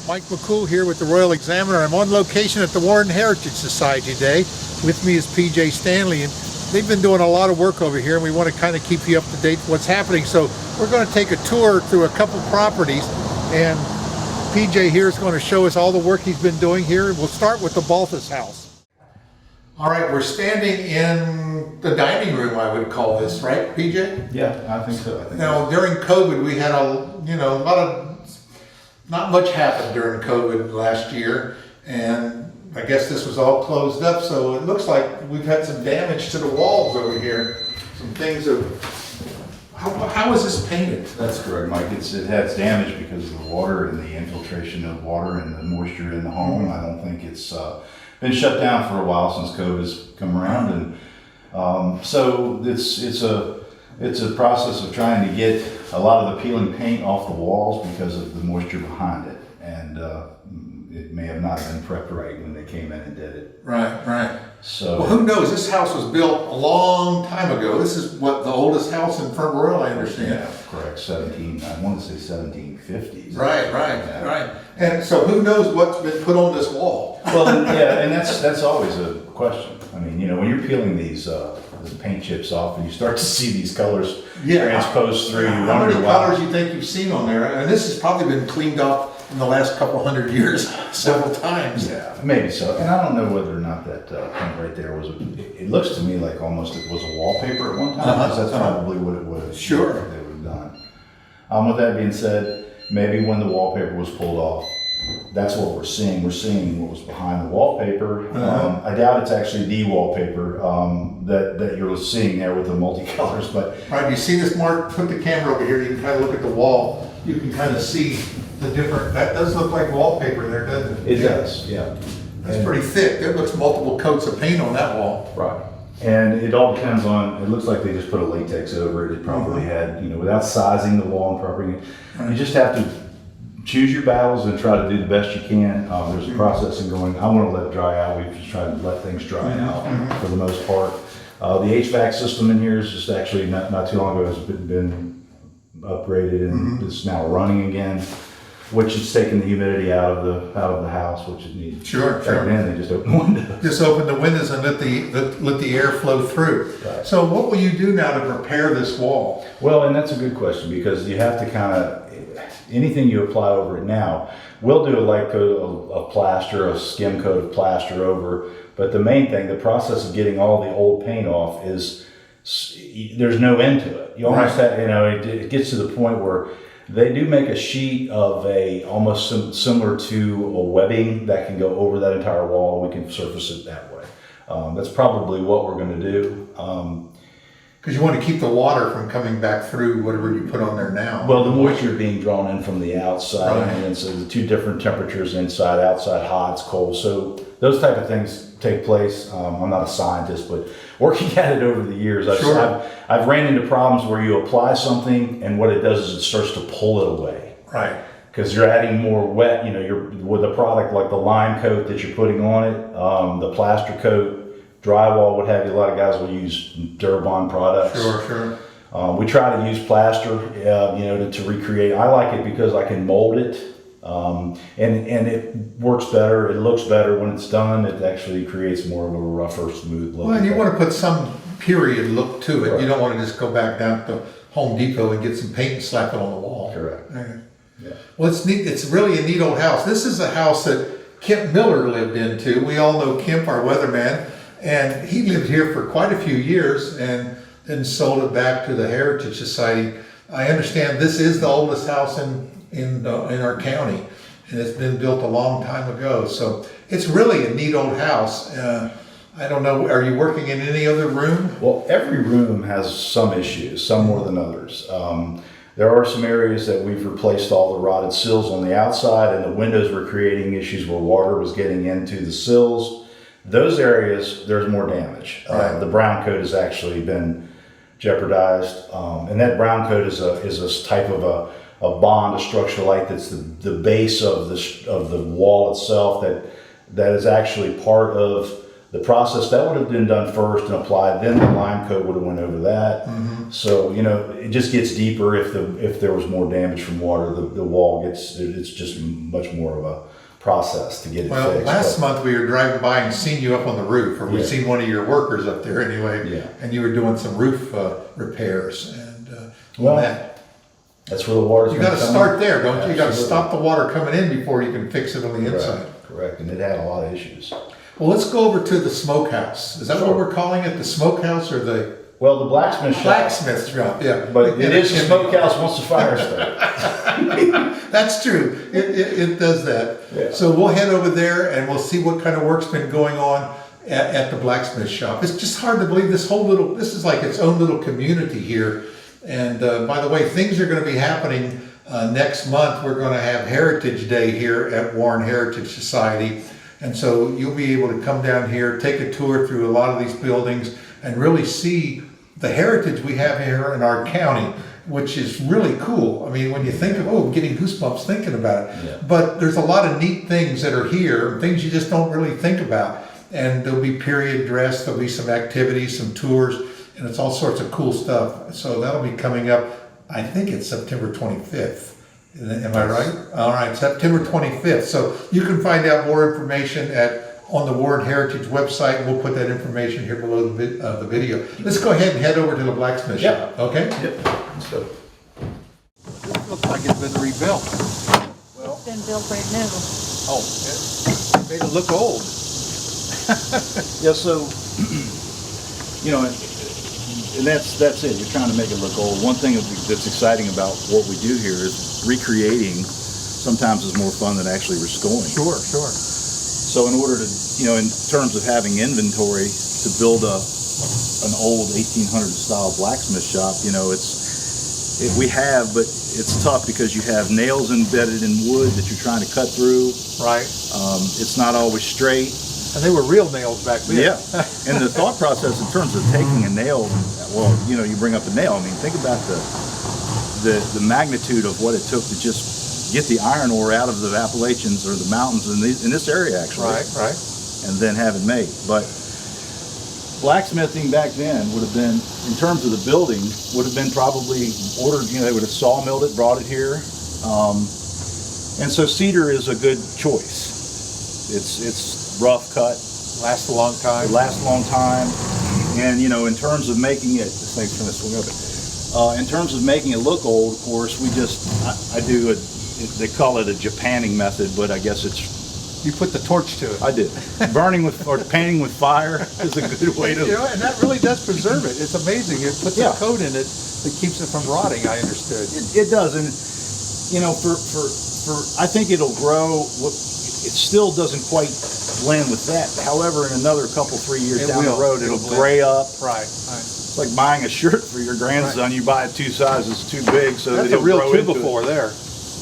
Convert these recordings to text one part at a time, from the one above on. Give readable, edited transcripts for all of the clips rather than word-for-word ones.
Mike McCool here with the Royal Examiner. I'm on location at the Warren Heritage Society today. With me is PJ Stanley, and they've been doing a lot of work over here, and we want to kind of keep you up to date with what's happening. So we're going to take a tour through a couple properties, and PJ here is going to show us all the work he's been doing here. We'll start with the Balthis House. All right, we're standing in the dining room, I would call this, right, PJ? Yeah, I think so. Now, during COVID, we had not much happened during COVID last year, and I guess this was all closed up, so it looks like we've had some damage to the walls over here. Some things of, how is this painted? That's correct, Mike. It has damage because of the water and the infiltration of water and the moisture in the home. I don't think it's been shut down for a while since COVID's come around, and so it's a process of trying to get a lot of the peeling paint off the walls because of the moisture behind it, and it may have not been prepped right when they came in and did it. Right. So, well, who knows? This house was built a long time ago. This is what, the oldest house in Front Royal, I understand. Yeah, correct. I want to say 1750s. Right. And so who knows what's been put on this wall? Well, yeah, and that's always a question. I mean, when you're peeling these paint chips off and you start to see these colors transposed through, how many colors you think you've seen on there? And this has probably been cleaned up in the last couple hundred years several times. Yeah, maybe so. And I don't know whether or not that paint right there was, it looks to me like almost it was a wallpaper at one time, because that's probably what it was. Sure. They would have done. With that being said, maybe when the wallpaper was pulled off, that's what we're seeing. We're seeing what was behind the wallpaper. I doubt it's actually the wallpaper that you're seeing there with the multicolors. But right, you see this, Mark? Put the camera over here. You can kind of look at the wall. You can kind of see the different. That does look like wallpaper there, doesn't it? It does, yeah. That's pretty thick. There looks multiple coats of paint on that wall. Right. And it all depends on, it looks like they just put a latex over it. It probably had, without sizing the wall and prepping it. You just have to choose your battles and try to do the best you can. There's a processing going. I want to let it dry out. We've just tried to let things dry out for the most part. The HVAC system in here is just actually not too long ago has been upgraded, and it's now running again, which is taking the humidity out of the house, which it needs. Sure. And they just open the windows. Just open the windows and let the air flow through. Right. So what will you do now to repair this wall? Well, and that's a good question, because you have to kind of, anything you apply over it now, we'll do a light coat of plaster, a skim coat of plaster over, but the main thing, the process of getting all the old paint off is, there's no end to it. You almost have, it gets to the point where they do make a sheet of almost similar to a webbing that can go over that entire wall. We can surface it that way. That's probably what we're going to do. Because you want to keep the water from coming back through whatever you put on there now. Well, the moisture being drawn in from the outside, and then so the two different temperatures inside, outside hot, it's cold. So those type of things take place. I'm not a scientist, but working at it over the years, I've ran into problems where you apply something and what it does is it starts to pull it away. Right. Because you're adding more wet, you're with a product like the lime coat that you're putting on it, the plaster coat, drywall, what have you. A lot of guys will use Durabond products. Sure. We try to use plaster, to recreate. I like it because I can mold it, and it works better. It looks better when it's done. It actually creates more of a rougher, smooth look. Well, and you want to put some period look to it. Right. You don't want to just go back down to Home Depot and get some paint and slap it on the wall. Correct. Right. Yeah. Well, it's neat. It's really a neat old house. This is a house that Kemp Miller lived into. We all know Kemp, our weatherman. And he lived here for quite a few years and then sold it back to the Heritage Society. I understand this is the oldest house in our county, and it's been built a long time ago. So it's really a neat old house. I don't know, are you working in any other room? Well, every room has some issues, some more than others. There are some areas that we've replaced all the rotted sills on the outside, and the windows were creating issues where water was getting into the sills. Those areas, there's more damage. Right. The brown coat has actually been jeopardized, and that brown coat is a type of a bond, a structural light that's the base of the wall itself that is actually part of The process that would have been done first and applied, then the lime coat would have went over that. So it just gets deeper if there was more damage from water. The wall it's just much more of a process to get it well, fixed. last month we were driving by and seen you up on the roof, or we Yeah. seen one of your workers up there anyway, Yeah. and you were doing some roof repairs. And Well, that, that's where the water's you gonna got to come start in. there, don't you? You got to Absolutely. stop the water coming in before you can fix it on the inside. Correct, and it had a lot of issues. Well, let's go over to the smokehouse. Is that what we're calling it? The smokehouse or the Well, the blacksmith shop, blacksmith shop? Yeah. but it is a chimney. smokehouse once the fire starts. That's true. It does that. Yeah. So we'll head over there and we'll see what kind of work's been going on at the blacksmith shop. It's just hard to believe this is like its own little community here. And by the way, things are going to be happening next month. We're going to have Heritage Day here at Warren Heritage Society. And so you'll be able to come down here, take a tour through a lot of these buildings and really see the heritage we have here in our county, which is really cool. I mean, when you think of, I'm getting goosebumps thinking about it. Yeah. But there's a lot of neat things that are here, things you just don't really think about. And there'll be period dress, there'll be some activities, some tours, and it's all sorts of cool stuff. So that'll be coming up, I think it's September 25th. Am I right? All right, September 25th. So you can find out more information on the Warren Heritage website. We'll put that information here below the video. Let's go ahead and head over to the blacksmith shop, okay? Yep. So, It looks like it's been rebuilt. Well, It's been built brand new. it made it look old. yeah, so, and that's it. You're trying to make it look old. One thing that's exciting about what we do here is recreating sometimes is more fun than actually restoring. Sure. So in order to, in terms of having inventory to build an old 1800 style blacksmith shop, but it's tough because you have nails embedded in wood that you're trying to cut through. Right. It's not always straight. And they were real nails back then. Yeah. And the thought process in terms of taking a nail, well, you bring up the nail. I mean, think about the magnitude of what it took to just get the iron ore out of the Appalachians or the mountains in this area, actually. Right. And then have it made. But blacksmithing back then would have been, in terms of the building, would have been probably ordered, they would have sawmilled it, brought it here. And so cedar is a good choice. It's rough cut. Lasts a long time. It lasts a long time. And, in terms of making it, this thing's going to swing open. In terms of making it look old, of course, I do they call it a Japanning method, but I guess it's, You put the torch to it. I did. Or painting with fire is a good way to. And that really does preserve it. It's amazing. It puts a coat in it that keeps it from rotting, I understood. It does. And, I think it'll grow. It still doesn't quite blend with that. However, in another 3 years down the road, it'll gray up. Right. It's like buying a shirt for your grandson. You buy it 2 sizes too big so That's that a he'll real grow into 2x4 there.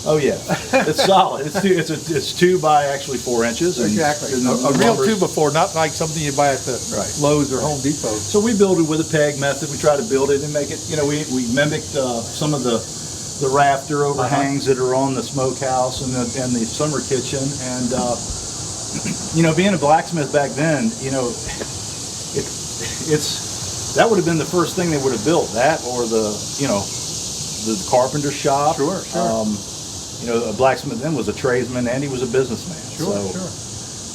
Oh yeah, it's solid. It's 2 by actually 4 inches. Exactly. And A real 2x4, not like something you buy at the Lowe's or Home Depot. So we build it with a peg method. We try to build it and make it. We mimicked some of the rafter overhangs that are on the smokehouse and the summer kitchen. And being a blacksmith back then, that would have been the first thing they would have built. That or the carpenter shop. Sure. A blacksmith then was a tradesman and he was a businessman. Sure.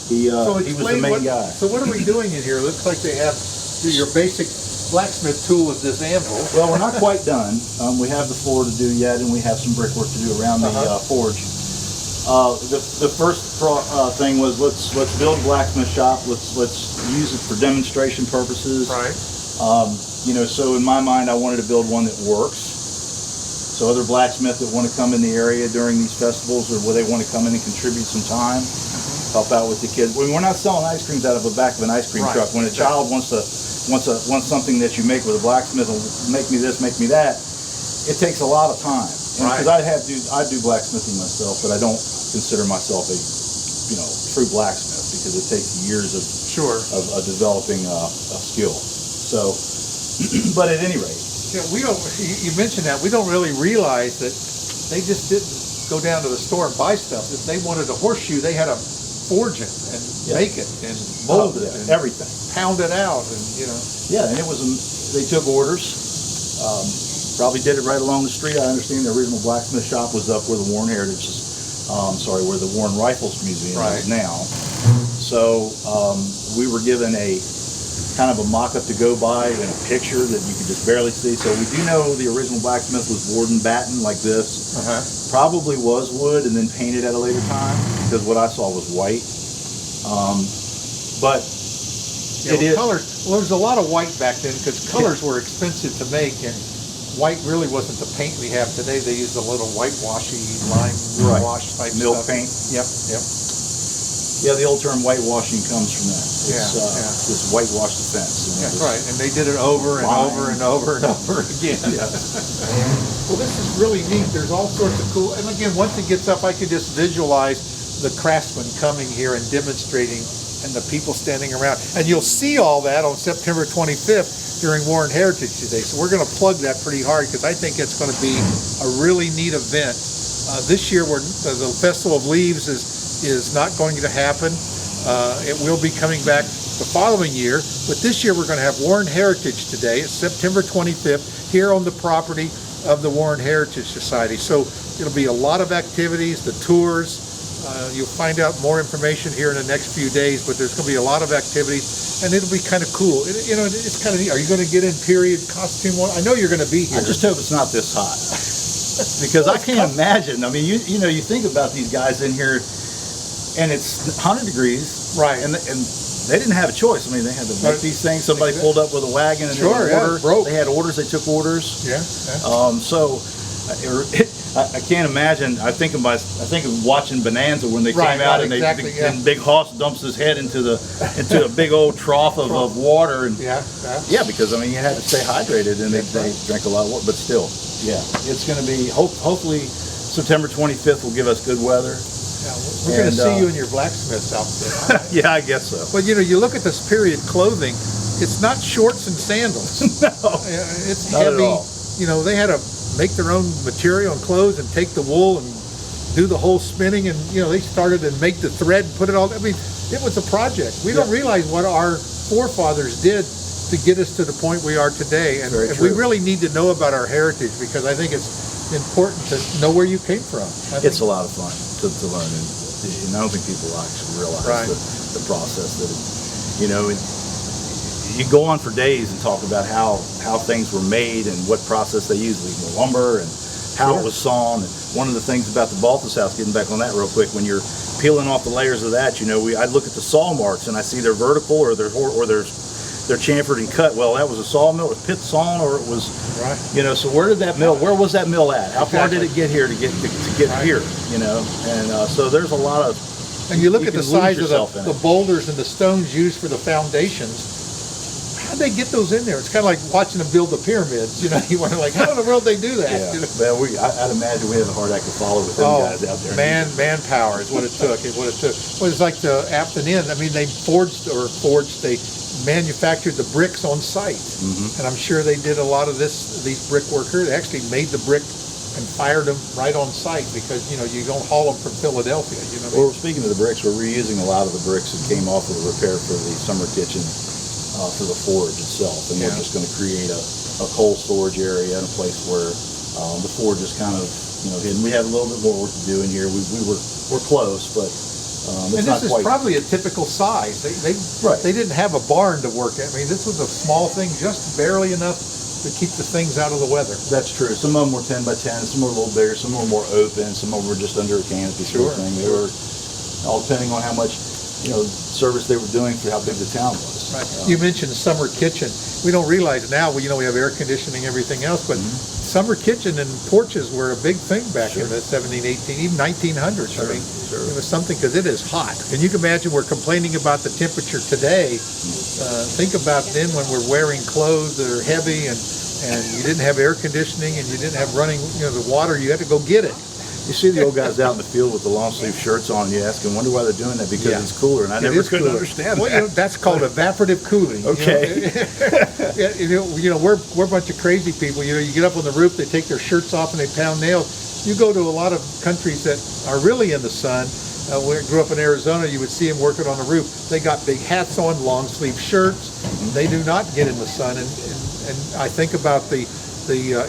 He was the main guy. So what are we doing in here? It looks like they have your basic blacksmith tool is this anvil. Well, we're not quite done. We have the floor to do yet, and we have some brickwork to do around the forge. The first thing was let's build a blacksmith shop. Let's use it for demonstration purposes. Right. So in my mind, I wanted to build one that works. So other blacksmiths that want to come in the area during these festivals, or where they want to come in and contribute some time, help out with the kids. We're not selling ice creams out of the back of an ice cream truck. When a child wants something that you make with a blacksmith, make me this, make me that, it takes a lot of time. Because I do blacksmithing myself, but I don't consider myself a true blacksmith because it takes years of developing a skill. So, but at any rate. Yeah, you mentioned that. We don't really realize that they just didn't go down to the store and buy stuff. If they wanted a horseshoe, they had to forge it and Yeah. make it and mold it and everything. pound it out, and Yeah, and it was, they took orders. Probably did it right along the street. I understand the original blacksmith shop was up where the Warren Heritage is, where the Warren Rifles Museum is now. So we were given a kind of a mock-up to go by and a picture that you could just barely see. So we do know the original blacksmith was board and batten like this. Probably was wood and then painted at a later time, because what I saw was white. But it is colors. Well, there was a lot of white back then because colors were expensive to make, and white really wasn't the paint we have today. They used a little whitewashy lime wash type milk stuff. paint. Yep. Yeah, the old term whitewashing comes from that. It's this whitewash the fence. That's right, and they did it over and over and over and over again. Well, this is really neat. There's all sorts of cool, and again, once it gets up, I could just visualize the craftsmen coming here and demonstrating, and the people standing around. And you'll see all that on September 25th during Warren Heritage Day. So we're going to plug that pretty hard because I think it's going to be a really neat event. This year, the Festival of Leaves is not going to happen. It will be coming back the following year, but this year we're going to have Warren Heritage Day. It's September 25th here on the property of the Warren Heritage Society. So it'll be a lot of activities, the tours. You'll find out more information here in the next few days, but there's going to be a lot of activities, and it'll be kind of cool. It's kind of neat. Are you going to get in period costume? I know you're going to be here. I just hope it's not this hot. Because I can't imagine. I mean, you think about these guys in here, and it's 100 degrees, right? And they didn't have a choice. I mean, they had to make these things. Somebody pulled up with a wagon and broke. They had orders. They took orders. Yeah. So I can't imagine. I think of watching Bonanza when they came out and and Big Hoss dumps his head into a big old trough of water, and because I mean you had to stay hydrated, and they drank a lot of water, but still, it's going to be hopefully September 25th will give us good weather. We're going to see you in your blacksmith's outfit. Yeah, I guess so. But you look at this period clothing, it's not shorts and sandals. No, it's not heavy. At all. They had to make their own material and clothes and take the wool and do the whole spinning, and they started and make the thread, put it all. I mean, it was a project. We don't realize what our forefathers did to get us to the point we are today, and we really need to know about our heritage, because I think it's important to know where you came from. It's a lot of fun to learn, and I don't think people actually realize the process that you go on for days and talk about how things were made and what process they used, leaving the lumber and how it was sawn. And one of the things about the Balthis House, getting back on that real quick, when you're peeling off the layers of that, I look at the saw marks and I see they're vertical or they're chamfered and cut. Well, that was a sawmill, it was pit sawn, or it was so where was that mill at? How far did it get here to get here? And so there's a lot of, and you look at the size of the boulders and the stones used for the foundations. How'd they get those in there? It's kind of like watching them build the pyramids. You wonder, how in the world they do that? Well, I'd imagine we have a hard act to follow with them guys out there. Manpower is what it took. Well, it's like the Afton Inn. I mean, they they manufactured the bricks on site, and I'm sure they did a lot of these brick workers. They actually made the brick and fired them right on site, because you don't haul them from Philadelphia. Well, speaking of the bricks, we're reusing a lot of the bricks that came off of the repair for the summer kitchen. For the forge itself, and we're just going to create a coal storage area and a place where the forge is kind of hidden. We have a little bit more work to do in here. We're close, but it's not quite. And this is probably a typical size. They didn't have a barn to work at. I mean, this was a small thing, just barely enough to keep the things out of the weather. That's true. Some of them were 10 by 10, some were a little bigger, some were more open, some of them were just under a canopy sort of thing. They were all depending on how much service they were doing for how big the town was. Right. You mentioned summer kitchen. We don't realize now, we have air conditioning, everything else, but summer kitchen and porches were a big thing back in the 17, 18, even 1900s. I mean, it was something, because it is hot. And you can imagine we're complaining about the temperature today. Think about then when we're wearing clothes that are heavy, and you didn't have air conditioning, and you didn't have running, the water, you had to go get it. You see the old guys out in the field with the long sleeve shirts on, and you ask them, wonder why they're doing that, because it's cooler, and I never could understand that. Well, that's called evaporative cooling. Okay. We're a bunch of crazy people. You get up on the roof, they take their shirts off and they pound nails. You go to a lot of countries that are really in the sun, When I grew up in Arizona, you would see them working on the roof. They got big hats on, long sleeve shirts. They do not get in the sun. And I think about the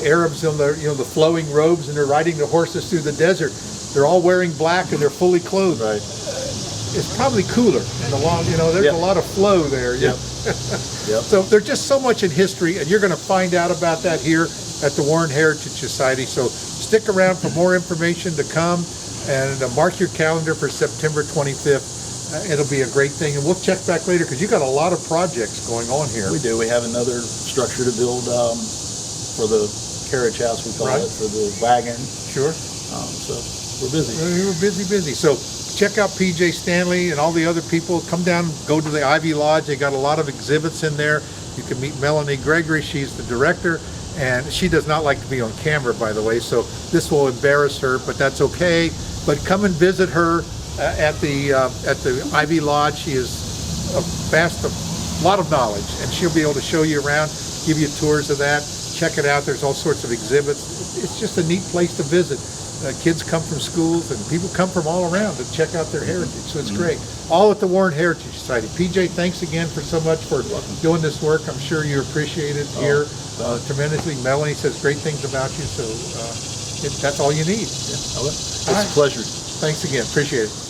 Arabs in the the flowing robes, and they're riding the horses through the desert. They're all wearing black and they're fully clothed. Right. It's probably cooler in the long. There's Yep. a lot of flow there. Yep. Yep. So there's just so much in history, and you're going to find out about that here at the Warren Heritage Society. So stick around for more information to come, and mark your calendar for September 25th. It'll be a great thing, and we'll check back later because you got a lot of projects going on here. We do. We have another structure to build for the carriage house, we call Right. it, for the wagon. Sure. So we're busy. We were busy. So check out PJ Stanley and all the other people. Come down, go to the Ivy Lodge. They got a lot of exhibits in there. You can meet Melanie Gregory. She's the director, and she does not like to be on camera, by the way, so this will embarrass her, but that's okay. But come and visit her at the Ivy Lodge. She is a lot of knowledge, and she'll be able to show you around, give you tours of that. Check it out. There's all sorts of exhibits. It's just a neat place to visit. Kids come from schools, and people come from all around to check out their heritage, so it's great. All at the Warren Heritage Society. PJ, thanks again for so much for doing this work. I'm sure you appreciate it here tremendously. Melanie says great things about you, so that's all you need. Yeah. It's All a right. pleasure. Thanks again. Appreciate it.